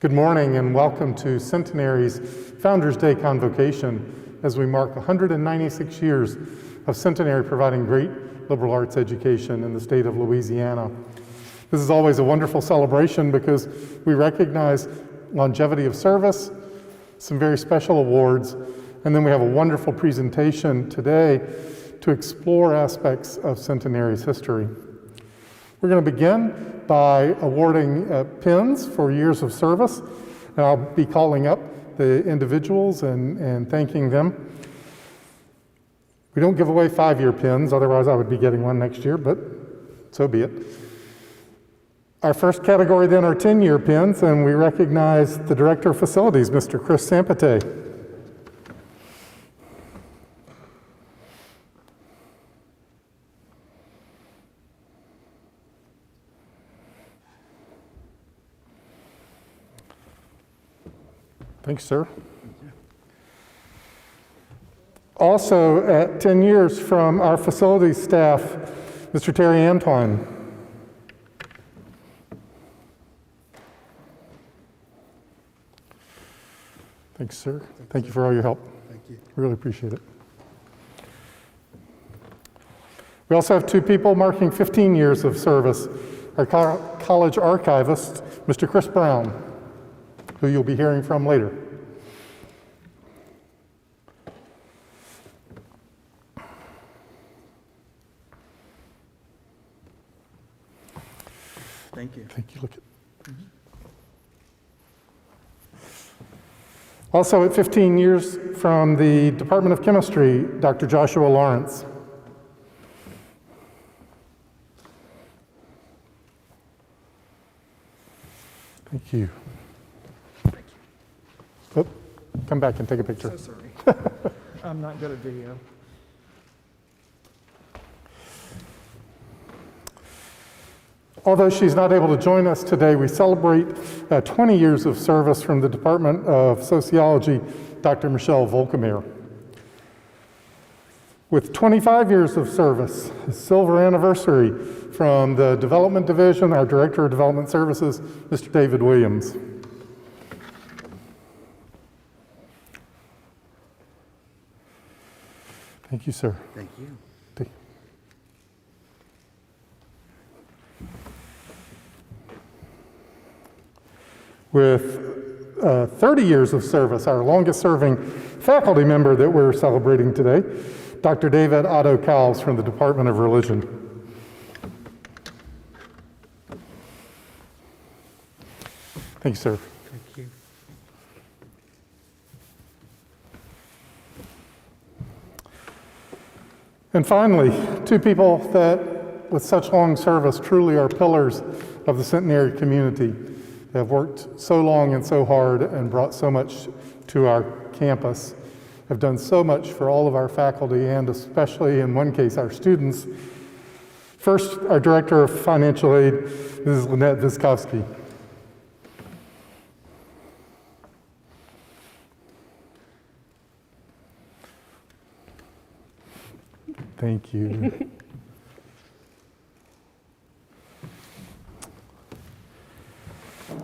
Good morning and welcome to Centenary's Founders Day Convocation as we mark 196 years of Centenary providing great liberal arts education in the state of Louisiana. This is always a wonderful celebration because we recognize longevity of service, some very special awards, and then we have a wonderful presentation today to explore aspects of Centenary's history. We're going to begin by awarding pins for years of service, and I'll be calling up the individuals and thanking them. We don't give away 5-year pins, otherwise I would be getting one next year, but so be it. Our first category then are 10-year pins, and we recognize the Director of Facilities, Mr. Chris Sampate. Thanks, sir. Also, at 10 years from our facilities staff, Mr. Terry Antwine. Thanks, sir. Thank you for all your help. Thank you. Really appreciate it. We also have 2 people marking 15 years of service. Our college archivist, Mr. Chris Brown, who you'll be hearing from later. Thank you. Thank you. Look at. Also at 15 years from the Department of Chemistry, Dr. Joshua Lawrence. Thank you. Oh, come back and take a picture. So sorry. I'm not good at video. Although she's not able to join us today, we celebrate 20 years of service from the Department of Sociology, Dr. Michelle Volkamir. With 25 years of service, a silver anniversary from the Development Division, our Director of Development Services, Mr. David Williams. Thank you, sir. Thank you. With 30 years of service, our longest serving faculty member that we're celebrating today, Dr. David Otto Cowles from the Department of Religion. Thank you, sir. Thank you. And finally, 2 people that, with such long service, truly are pillars of the Centenary community. They have worked so long and so hard and brought so much to our campus, have done so much for all of our faculty and especially, in one case, our students. First, our Director of Financial Aid, Mrs. Lynette Viskowski. Thank you.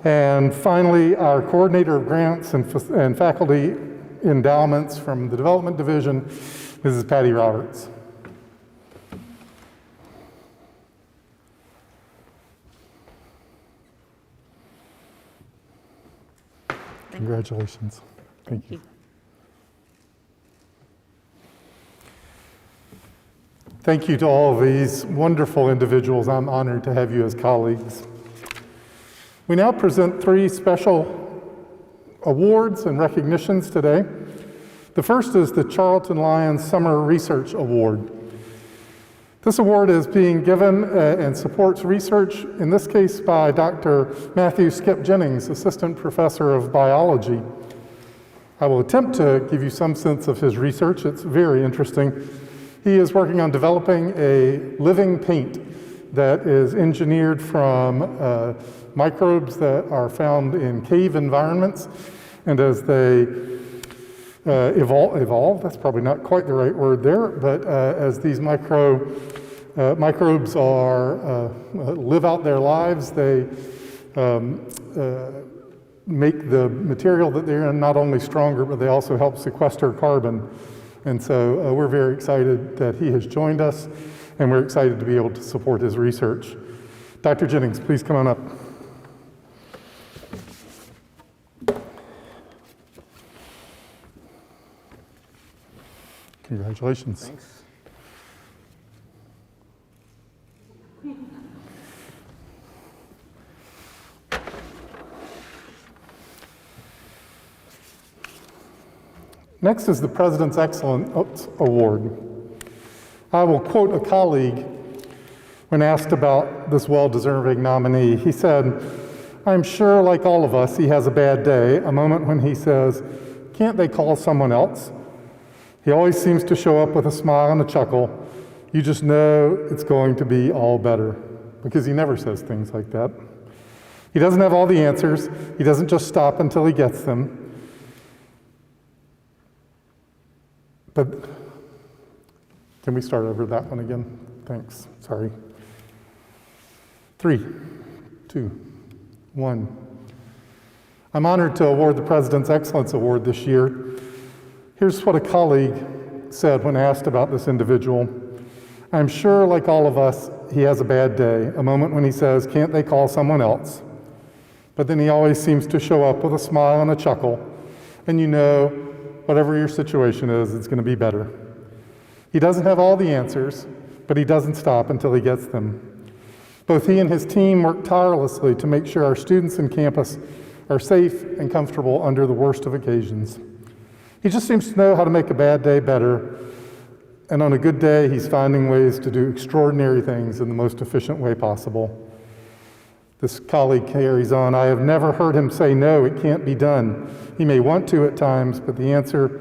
And finally, our Coordinator of Grants and Faculty Endowments from the Development Division, Mrs. Patty Roberts. Congratulations. Thank you. Thank you to all of these wonderful individuals. I'm honored to have you as colleagues. We now present 3 special awards and recognitions today. The first is the Charlton Lyons Summer Research Award. This award is being given and supports research, in this case by Dr. Matthew Skip Jennings, Assistant Professor of Biology. I will attempt to give you some sense of his research. It's very interesting. He is working on developing a living paint that is engineered from microbes that are found in cave environments, and as they evolve, that's probably not quite the right word there, but as these microbes live out their lives, they make the material that they're in not only stronger, but they also help sequester carbon. And so we're very excited that he has joined us, and we're excited to be able to support his research. Dr. Jennings, please come on up. Congratulations. Thanks. Next is the President's Excellence Award. I will quote a colleague when asked about this well-deserving nominee. He said, "I'm sure, like all of us, he has a bad day, a moment when he says, 'Can't they call someone else?' He always seems to show up with a smile and a chuckle. You just know it's going to be all better," because he never says things like that. He doesn't have all the answers. He doesn't just stop until he gets them. But can we start over that one again? Thanks. Sorry. 3, 2, 1. I'm honored to award the President's Excellence Award this year. Here's what a colleague said when asked about this individual. "I'm sure, like all of us, he has a bad day, a moment when he says, 'Can't they call someone else?' But then he always seems to show up with a smile and a chuckle, and you know, whatever your situation is, it's going to be better." He doesn't have all the answers, but he doesn't stop until he gets them. Both he and his team work tirelessly to make sure our students and campus are safe and comfortable under the worst of occasions. He just seems to know how to make a bad day better, and on a good day, he's finding ways to do extraordinary things in the most efficient way possible. This colleague carries on, "I have never heard him say, 'No, it can't be done.' He may want to at times, but the answer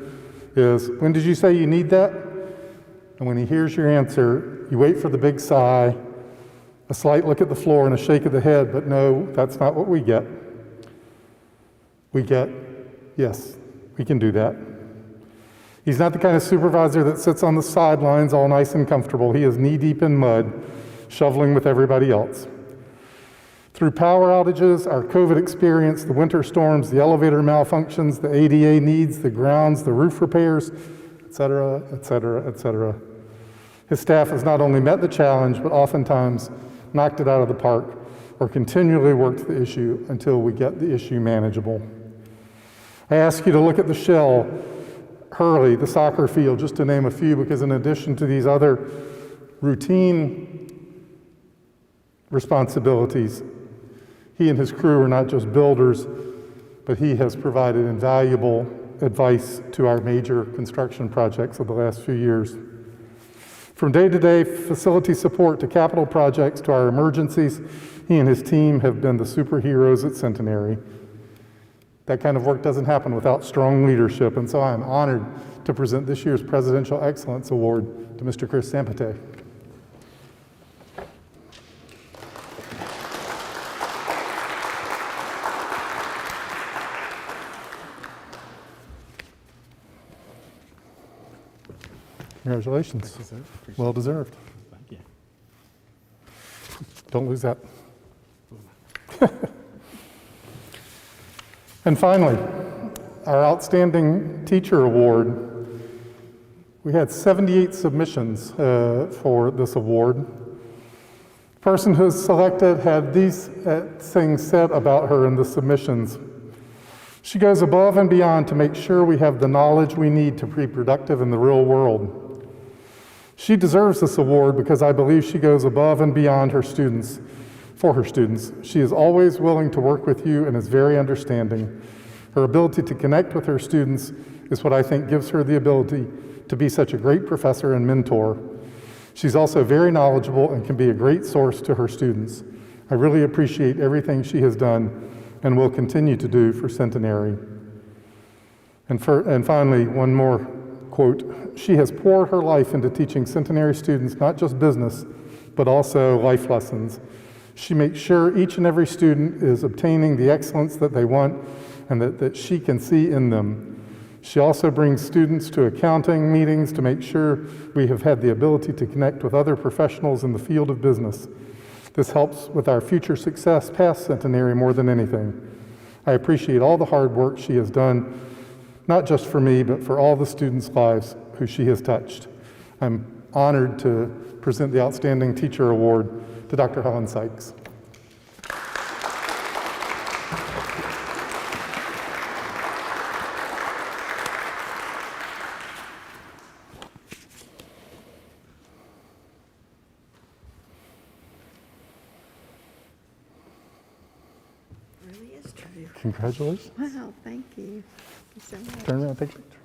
is, 'When did you say you need that?' And when he hears your answer, you wait for the big sigh, a slight look at the floor and a shake of the head, but no, that's not what we get. We get, yes, we can do that." He's not the kind of supervisor that sits on the sidelines all nice and comfortable. He is knee-deep in mud, shoveling with everybody else. Through power outages, our COVID experience, the winter storms, the elevator malfunctions, the ADA needs, the grounds, the roof repairs, et cetera, et cetera, et cetera. His staff has not only met the challenge, but oftentimes knocked it out of the park or continually worked the issue until we get the issue manageable. I ask you to look at the Shell, Hurley, the soccer field, just to name a few, because in addition to these other routine responsibilities, he and his crew are not just builders, but he has provided invaluable advice to our major construction projects of the last few years. From day-to-day facility support to capital projects to our emergencies, he and his team have been the superheroes at Centenary. That kind of work doesn't happen without strong leadership, and so I'm honored to present this year's Presidential Excellence Award to Mr. Chris Sampate. Congratulations. Well deserved. Thank you. Don't lose that. And finally, our Outstanding Teacher Award. We had 78 submissions for this award. The person who's selected had these things said about her in the submissions. She goes above and beyond to make sure we have the knowledge we need to be productive in the real world. She deserves this award because I believe she goes above and beyond her students, for her students. She is always willing to work with you and is very understanding. Her ability to connect with her students is what I think gives her the ability to be such a great professor and mentor. She's also very knowledgeable and can be a great source to her students. I really appreciate everything she has done and will continue to do for Centenary. And finally, one more quote. She has poured her life into teaching Centenary students not just business, but also life lessons. She makes sure each and every student is obtaining the excellence that they want and that she can see in them. She also brings students to accounting meetings to make sure we have had the ability to connect with other professionals in the field of business. This helps with our future success past Centenary more than anything. I appreciate all the hard work she has done, not just for me, but for all the students' lives who she has touched. I'm honored to present the Outstanding Teacher Award to Dr. Helen Sykes. Really is true. Congratulations. Wow, thank you. Thank you so much. Turn around and take a picture.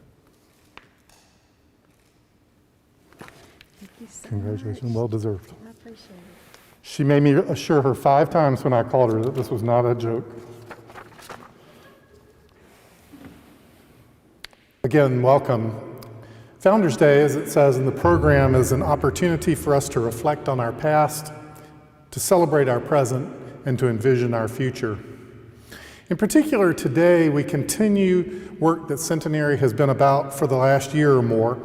Thank you so Congratulations, much. well deserved. I appreciate it. She made me assure her 5 times when I called her that this was not a joke. Again, welcome. Founders Day, as it says in the program, is an opportunity for us to reflect on our past, to celebrate our present, and to envision our future. In particular, today we continue work that Centenary has been about for the last year or more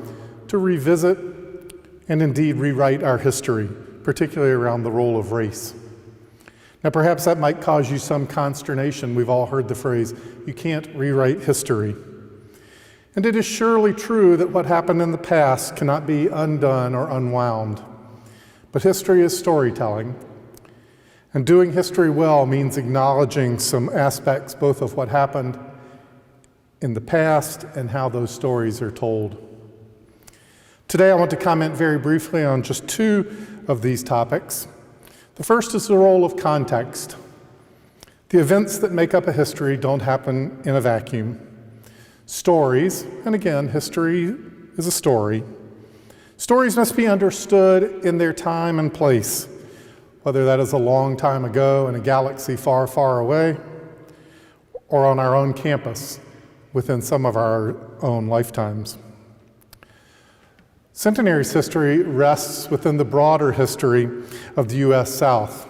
to revisit and indeed rewrite our history, particularly around the role of race. Now, perhaps that might cause you some consternation. We've all heard the phrase, you can't rewrite history. And it is surely true that what happened in the past cannot be undone or unwound. But history is storytelling. And doing history well means acknowledging some aspects both of what happened in the past and how those stories are told. Today I want to comment very briefly on just 2 of these topics. The first is the role of context. The events that make up a history don't happen in a vacuum. Stories, and again, history is a story. Stories must be understood in their time and place, whether that is a long time ago in a galaxy far, far away, or on our own campus within some of our own lifetimes. Centenary's history rests within the broader history of the U.S. South.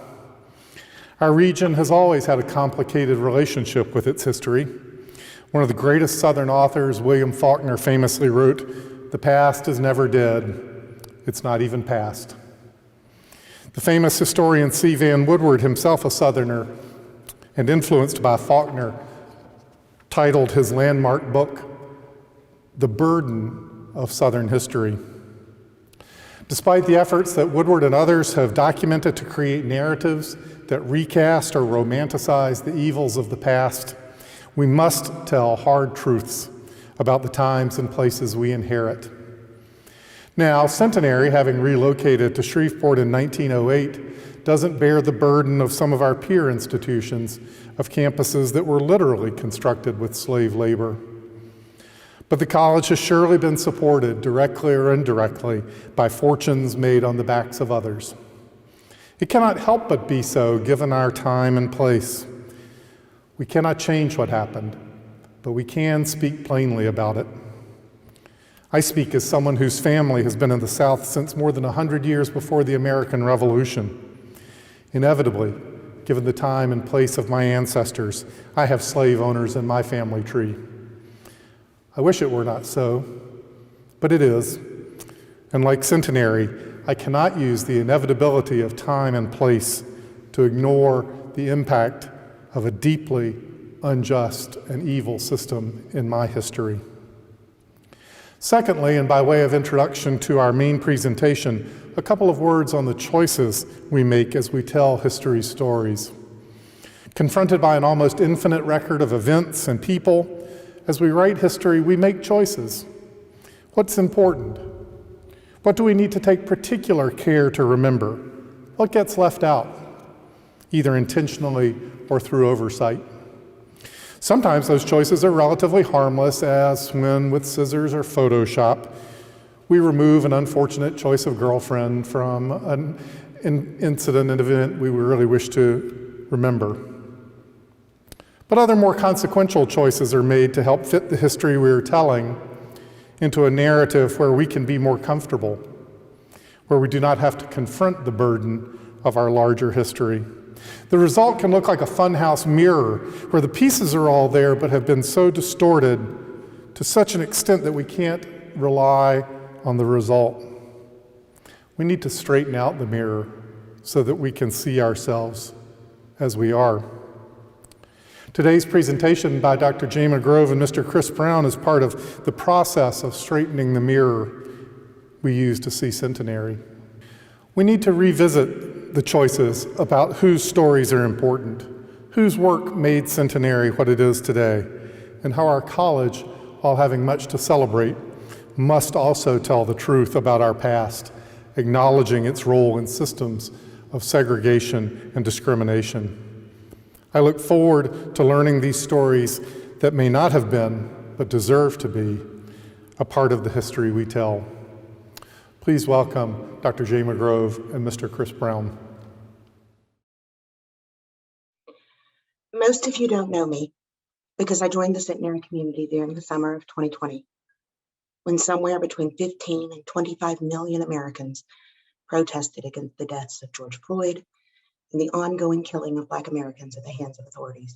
Our region has always had a complicated relationship with its history. One of the greatest Southern authors, William Faulkner, famously wrote, "The past is never dead, it's not even past." The famous historian C. Van Woodward, himself a Southerner and influenced by Faulkner, titled his landmark book, "The Burden of Southern History." Despite the efforts that Woodward and others have documented to create narratives that recast or romanticize the evils of the past, we must tell hard truths about the times and places we inherit. Now, Centenary, having relocated to Shreveport in 1908, doesn't bear the burden of some of our peer institutions of campuses that were literally constructed with slave labor. But the college has surely been supported, directly or indirectly, by fortunes made on the backs of others. It cannot help but be so, given our time and place. We cannot change what happened, but we can speak plainly about it. I speak as someone whose family has been in the South since more than 100 years before the American Revolution. Inevitably, given the time and place of my ancestors, I have slave owners in my family tree. I wish it were not so, but it is. And like Centenary, I cannot use the inevitability of time and place to ignore the impact of a deeply unjust and evil system in my history. Secondly, and by way of introduction to our main presentation, a couple of words on the choices we make as we tell history's stories. Confronted by an almost infinite record of events and people, as we write history, we make choices. What's important? What do we need to take particular care to remember? What gets left out, either intentionally or through oversight? Sometimes those choices are relatively harmless, as when, with scissors or Photoshop, we remove an unfortunate choice of girlfriend from an incident, an event we really wish to remember. But other more consequential choices are made to help fit the history we are telling into a narrative where we can be more comfortable, where we do not have to confront the burden of our larger history. The result can look like a funhouse mirror where the pieces are all there but have been so distorted to such an extent that we can't rely on the result. We need to straighten out the mirror so that we can see ourselves as we are. Today's presentation by Dr. Jama Grove and Mr. Chris Brown is part of the process of straightening the mirror we use to see Centenary. We need to revisit the choices about whose stories are important, whose work made Centenary what it is today, and how our college, while having much to celebrate, must also tell the truth about our past, acknowledging its role in systems of segregation and discrimination. I look forward to learning these stories that may not have been, but deserve to be, a part of the history we tell. Please welcome Dr. Jama Grove and Mr. Chris Brown. Most of you don't know me because I joined the Centenary community during the summer of 2020, when somewhere between 15 and 25 million Americans protested against the deaths of George Floyd and the ongoing killing of Black Americans at the hands of authorities.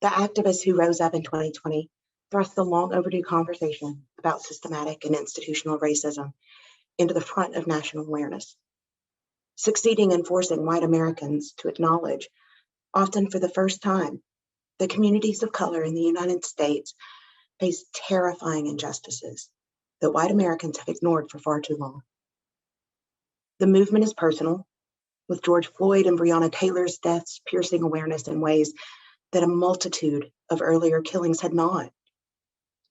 The activists who rose up in 2020 thrust the long overdue conversation about systematic and institutional racism into the front of national awareness, succeeding in forcing white Americans to acknowledge, often for the first time, that communities of color in the United States face terrifying injustices that white Americans have ignored for far too long. The movement is personal, with George Floyd and Breonna Taylor's deaths piercing awareness in ways that a multitude of earlier killings had not,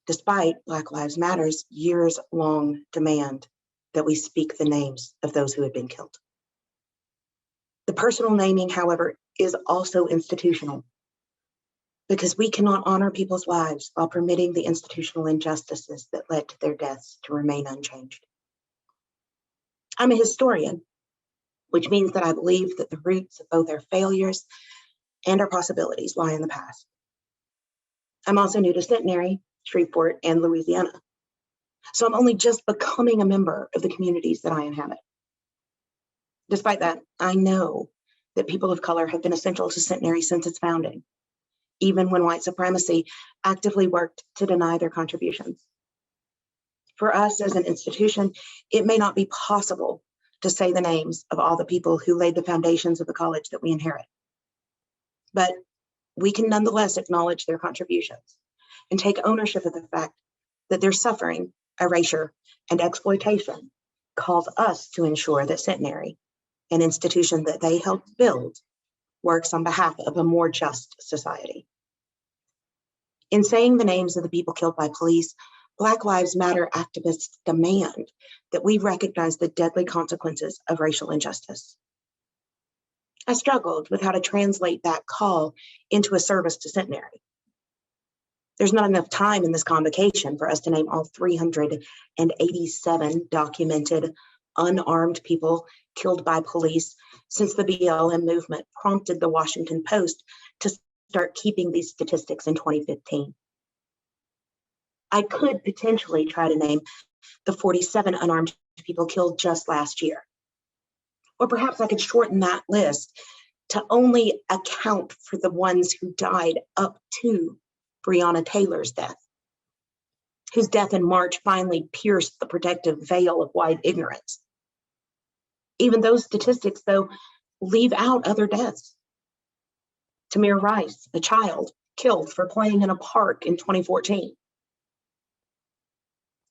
despite Black Lives Matter's years-long demand that we speak the names of those who had been killed. The personal naming, however, is also institutional, because we cannot honor people's lives while permitting the institutional injustices that led to their deaths to remain unchanged. I'm a historian, which means that I believe that the roots of both our failures and our possibilities lie in the past. I'm also new to Centenary, Shreveport, and Louisiana, so I'm only just becoming a member of the communities that I inhabit. Despite that, I know that people of color have been essential to Centenary since its founding, even when white supremacy actively worked to deny their contributions. For us as an institution, it may not be possible to say the names of all the people who laid the foundations of the college that we inherit, but we can nonetheless acknowledge their contributions and take ownership of the fact that their suffering, erasure, and exploitation calls us to ensure that Centenary, an institution that they helped build, works on behalf of a more just society. In saying the names of the people killed by police, Black Lives Matter activists demand that we recognize the deadly consequences of racial injustice. I struggled with how to translate that call into a service to Centenary. There's not enough time in this convocation for us to name all 387 documented unarmed people killed by police since the BLM movement prompted the Washington Post to start keeping these statistics in 2015. I could potentially try to name the 47 unarmed people killed just last year. Or perhaps I could shorten that list to only account for the ones who died up to Breonna Taylor's death, whose death in March finally pierced the protective veil of white ignorance. Even those statistics, though, leave out other deaths. Tamir Rice, a child killed for playing in a park in 2014.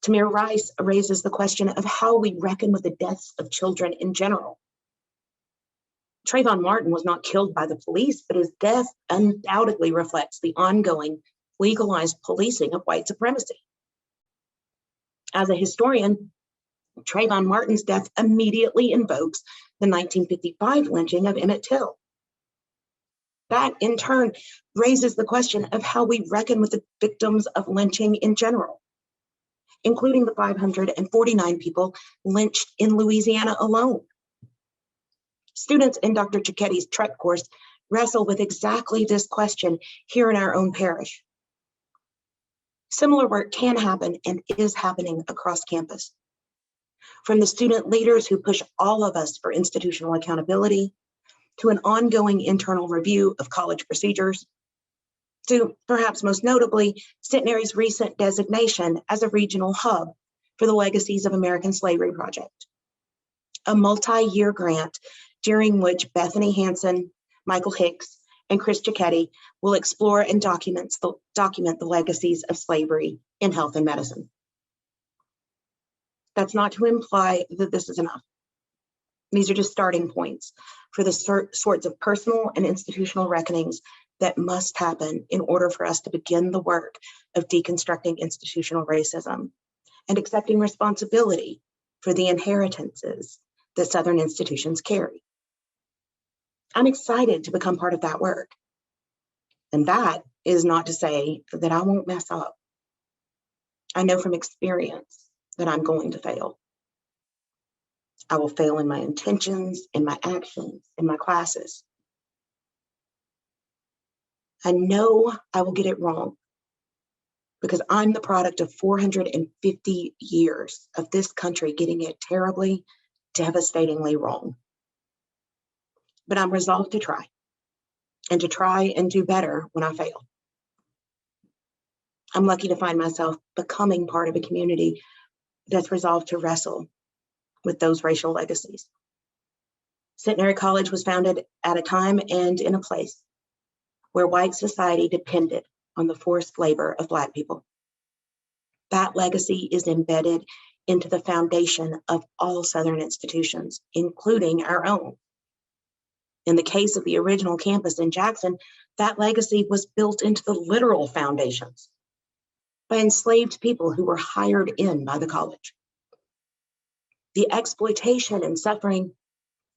Tamir Rice raises the question of how we reckon with the deaths of children in general. Trayvon Martin was not killed by the police, but his death undoubtedly reflects the ongoing legalized policing of white supremacy. As a historian, Trayvon Martin's death immediately invokes the 1955 lynching of Emmett Till. That, in turn, raises the question of how we reckon with the victims of lynching in general, including the 549 people lynched in Louisiana alone. Students in Dr. Cicchetti's TREC course wrestle with exactly this question here in our own parish. Similar work can happen and is happening across campus. From the student leaders who push all of us for institutional accountability, to an ongoing internal review of college procedures, to perhaps most notably, Centenary's recent designation as a regional hub for the Legacies of American Slavery Project, a multi-year grant during which Bethany Hansen, Michael Hicks, and Chris Cicchetti will explore and document the legacies of slavery in health and medicine. That's not to imply that this is enough. These are just starting points for the sorts of personal and institutional reckonings that must happen in order for us to begin the work of deconstructing institutional racism and accepting responsibility for the inheritances that Southern institutions carry. I'm excited to become part of that work. And that is not to say that I won't mess up. I know from experience that I'm going to fail. I will fail in my intentions, in my actions, in my classes. I know I will get it wrong because I'm the product of 450 years of this country getting it terribly, devastatingly wrong. But I'm resolved to try and do better when I fail. I'm lucky to find myself becoming part of a community that's resolved to wrestle with those racial legacies. Centenary College was founded at a time and in a place where white society depended on the forced labor of Black people. That legacy is embedded into the foundation of all Southern institutions, including our own. In the case of the original campus in Jackson, that legacy was built into the literal foundations by enslaved people who were hired in by the college. The exploitation and suffering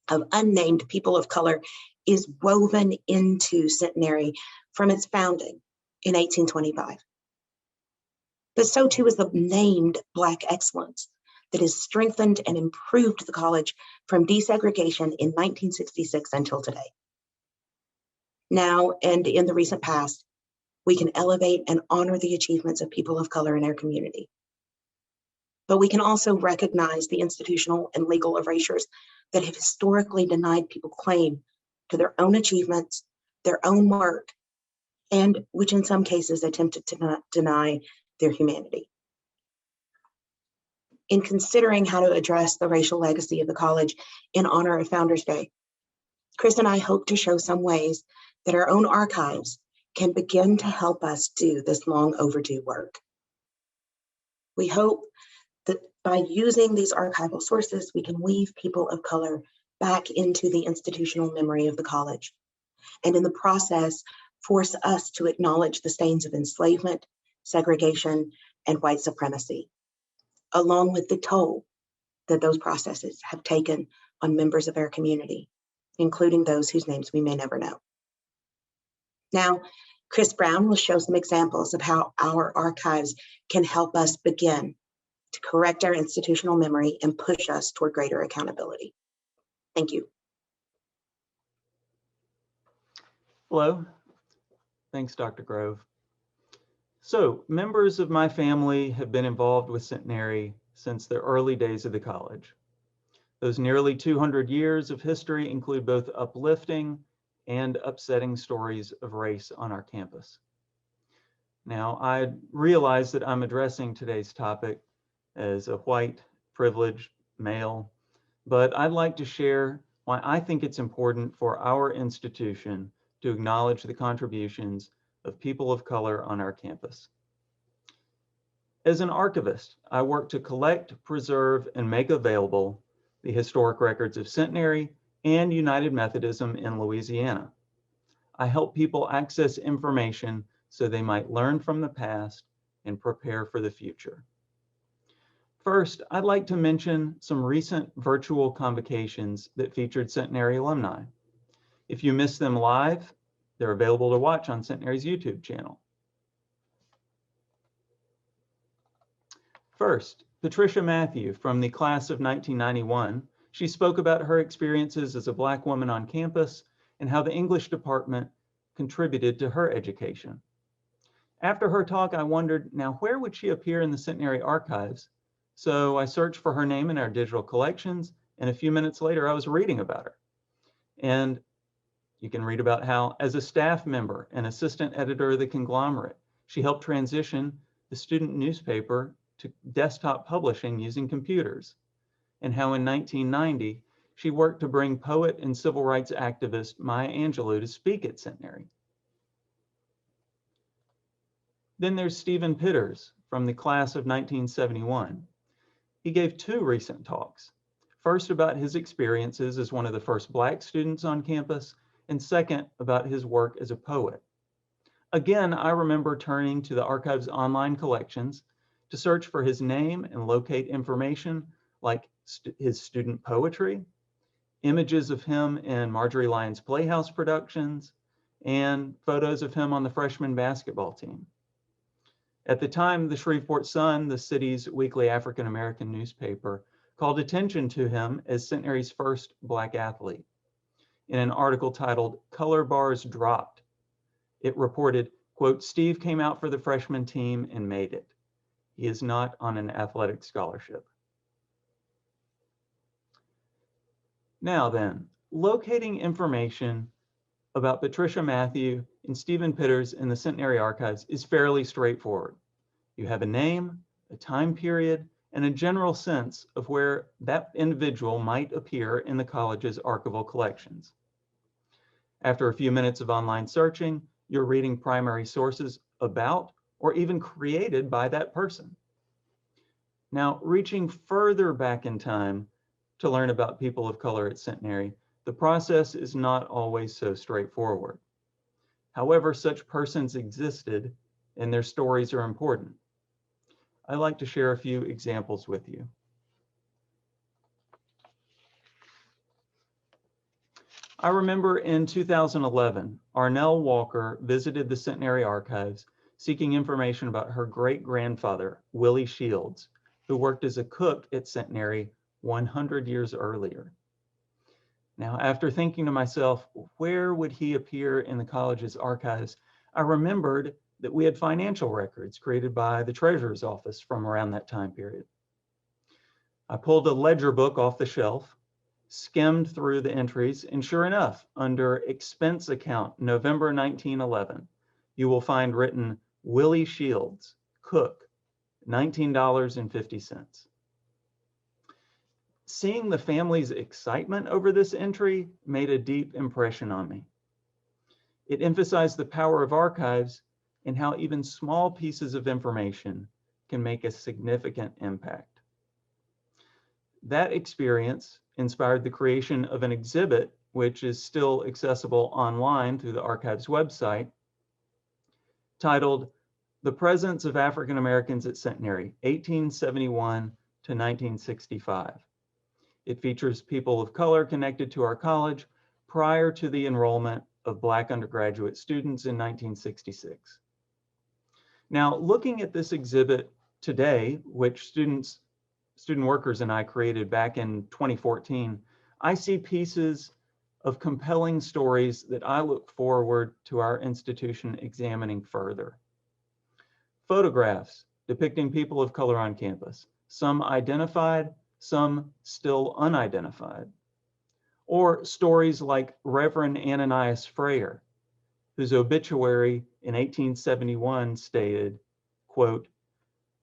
of unnamed people of color is woven into Centenary from its founding in 1825. But so too is the named Black excellence that has strengthened and improved the college from desegregation in 1966 until today. Now, and in the recent past, we can elevate and honor the achievements of people of color in our community. But we can also recognize the institutional and legal erasures that have historically denied people claim to their own achievements, their own work, and which in some cases attempted to deny their humanity. In considering how to address the racial legacy of the college in honor of Founders Day, Chris and I hope to show some ways that our own archives can begin to help us do this long overdue work. We hope that by using these archival sources, we can weave people of color back into the institutional memory of the college, and in the process, force us to acknowledge the stains of enslavement, segregation, and white supremacy, along with the toll that those processes have taken on members of our community, including those whose names we may never know. Now, Chris Brown will show some examples of how our archives can help us begin to correct our institutional memory and push us toward greater accountability. Thank you. Hello. Thanks, Dr. Grove. So, members of my family have been involved with Centenary since the early days of the college. Those nearly 200 years of history include both uplifting and upsetting stories of race on our campus. Now, I realize that I'm addressing today's topic as a white, privileged male, but I'd like to share why I think it's important for our institution to acknowledge the contributions of people of color on our campus. As an archivist, I work to collect, preserve, and make available the historic records of Centenary and United Methodism in Louisiana. I help people access information so they might learn from the past and prepare for the future. First, I'd like to mention some recent virtual convocations that featured Centenary alumni. If you missed them live, they're available to watch on Centenary's YouTube channel. First, Patricia Matthew from the class of 1991. She spoke about her experiences as a Black woman on campus and how the English department contributed to her education. After her talk, I wondered, now where would she appear in the Centenary archives? So I searched for her name in our digital collections, and a few minutes later, I was reading about her. And you can read about how, as a staff member and assistant editor of the conglomerate, she helped transition the student newspaper to desktop publishing using computers, and how in 1990, she worked to bring poet and civil rights activist Maya Angelou to speak at Centenary. Then there's Stephen Pitters from the class of 1971. He gave 2 recent talks. First, about his experiences as one of the first Black students on campus, and second, about his work as a poet. Again, I remember turning to the archive's online collections to search for his name and locate information like his student poetry, images of him in Marjorie Lyons Playhouse productions, and photos of him on the freshman basketball team. At the time, the Shreveport Sun, the city's weekly African-American newspaper, called attention to him as Centenary's first Black athlete. In an article titled "Color Bars Dropped," it reported, quote, "Steve came out for the freshman team and made it. He is not on an athletic scholarship." Now then, locating information about Patricia Matthew and Stephen Pitters in the Centenary Archives is fairly straightforward. You have a name, a time period, and a general sense of where that individual might appear in the college's archival collections. After a few minutes of online searching, you're reading primary sources about or even created by that person. Now, reaching further back in time to learn about people of color at Centenary, the process is not always so straightforward. However, such persons existed and their stories are important. I'd like to share a few examples with you. I remember in 2011, Arnell Walker visited the Centenary Archives seeking information about her great-grandfather, Willie Shields, who worked as a cook at Centenary 100 years earlier. Now, after thinking to myself, where would he appear in the college's archives, I remembered that we had financial records created by the treasurer's office from around that time period. I pulled a ledger book off the shelf, skimmed through the entries, and sure enough, under expense account, November 1911, you will find written Willie Shields, cook, $19.50. Seeing the family's excitement over this entry made a deep impression on me. It emphasized the power of archives and how even small pieces of information can make a significant impact. That experience inspired the creation of an exhibit, which is still accessible online through the archive's website, titled "The Presence of African Americans at Centenary, 1871 to 1965. It features people of color connected to our college prior to the enrollment of Black undergraduate students in 1966. Now, looking at this exhibit today, which student workers and I created back in 2014, I see pieces of compelling stories that I look forward to our institution examining further. Photographs depicting people of color on campus, some identified, some still unidentified. Or stories like Reverend Ananias Freyer, whose obituary in 1871 stated, quote,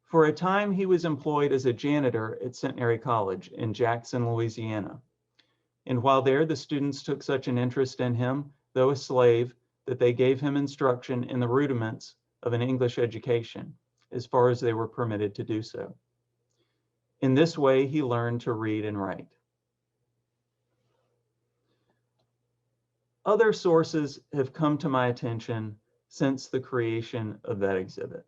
"For a time he was employed as a janitor at Centenary College in Jackson, Louisiana. And while there, the students took such an interest in him, though a slave, that they gave him instruction in the rudiments of an English education, as far as they were permitted to do so. In this way, he learned to read and write." Other sources have come to my attention since the creation of that exhibit.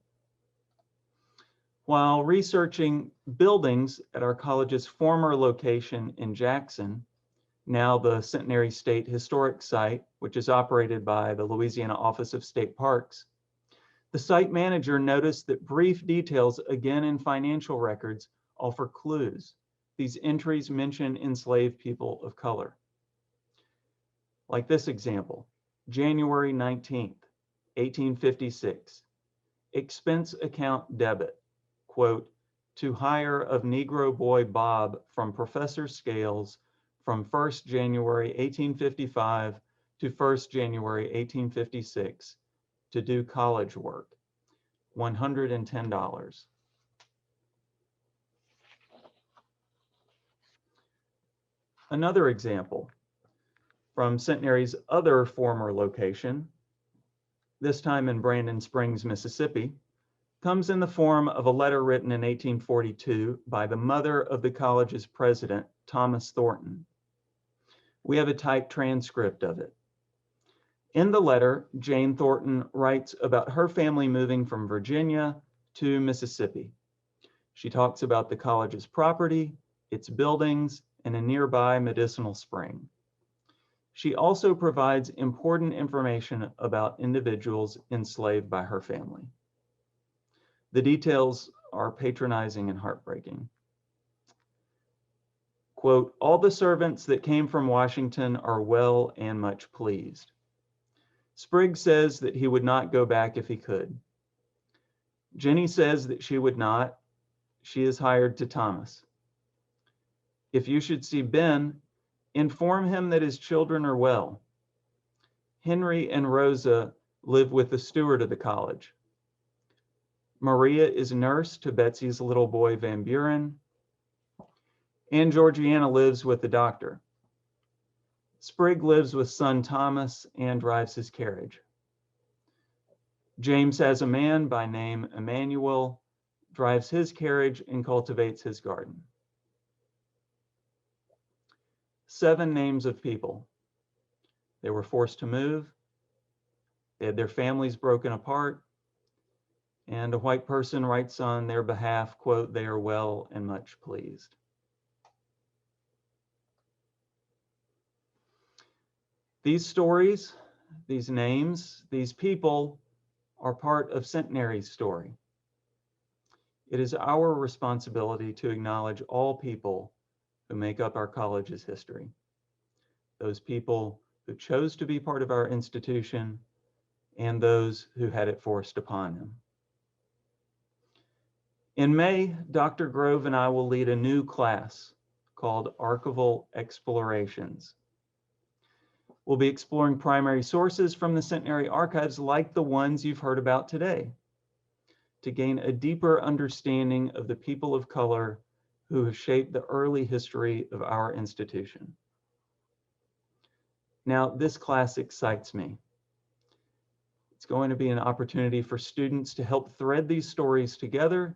While researching buildings at our college's former location in Jackson, now the Centenary State Historic Site, which is operated by the Louisiana Office of State Parks, the site manager noticed that brief details, again in financial records, offer clues. These entries mention enslaved people of color. Like this example, January 19th, 1856, expense account debit, quote, "to hire of Negro boy Bob from Professor Scales from 1st January 1855 to 1st January 1856 to do college work, $110. Another example from Centenary's other former location, this time in Brandon Springs, Mississippi, comes in the form of a letter written in 1842 by the mother of the college's president, Thomas Thornton. We have a typed transcript of it. In the letter, Jane Thornton writes about her family moving from Virginia to Mississippi. She talks about the college's property, its buildings, and a nearby medicinal spring. She also provides important information about individuals enslaved by her family. The details are patronizing and heartbreaking. Quote, "All the servants that came from Washington are well and much pleased. Sprigg says that he would not go back if he could. Jenny says that she would not. She is hired to Thomas. If you should see Ben, inform him that his children are well. Henry and Rosa live with the steward of the college. Maria is nurse to Betsy's little boy Van Buren, and Georgiana lives with the doctor. Sprigg lives with son Thomas and drives his carriage. James has a man by name Emmanuel, drives his carriage and cultivates his garden." 7 names of people. They were forced to move. They had their families broken apart. And a white person writes on their behalf, quote, "They are well and much pleased." These stories, these names, these people are part of Centenary's story. It is our responsibility to acknowledge all people who make up our college's history. Those people who chose to be part of our institution and those who had it forced upon them. In May, Dr. Grove and I will lead a new class called Archival Explorations. We'll be exploring primary sources from the Centenary archives like the ones you've heard about today, to gain a deeper understanding of the people of color who have shaped the early history of our institution. Now, this class excites me. It's going to be an opportunity for students to help thread these stories together,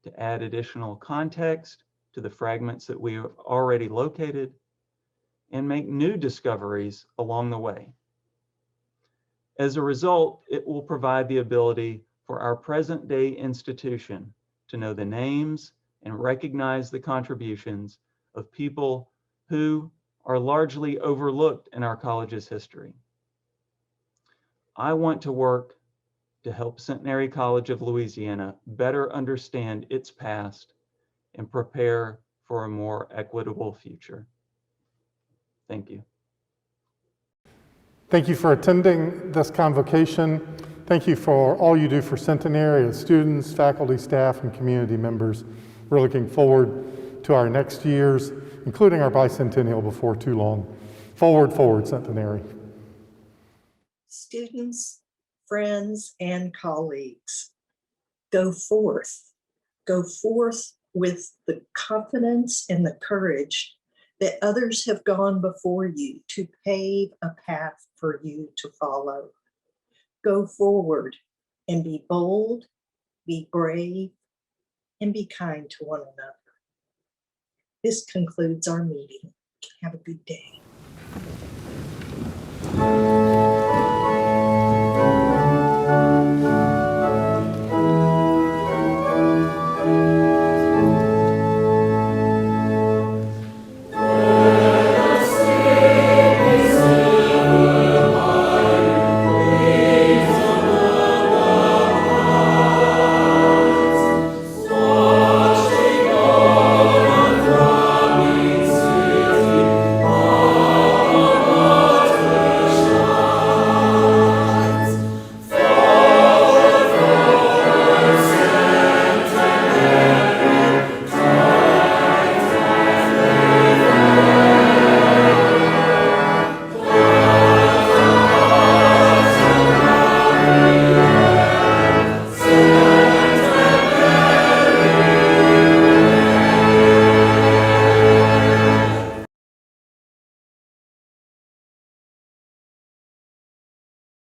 to add additional context to the fragments that we have already located, and make new discoveries along the way. As a result, it will provide the ability for our present day institution to know the names and recognize the contributions of people who are largely overlooked in our college's history. I want to work to help Centenary College of Louisiana better understand its past and prepare for a more equitable future. Thank you. Thank you for attending this convocation. Thank you for all you do for Centenary as students, faculty, staff, and community members. We're looking forward to our next years, including our bicentennial before too long. Forward, forward, Centenary. Students, friends, and colleagues, go forth. Go forth with the confidence and the courage that others have gone before you to pave a path for you to follow. Go forward and be bold, be brave, and be kind to one another. This concludes our meeting. Have a good day.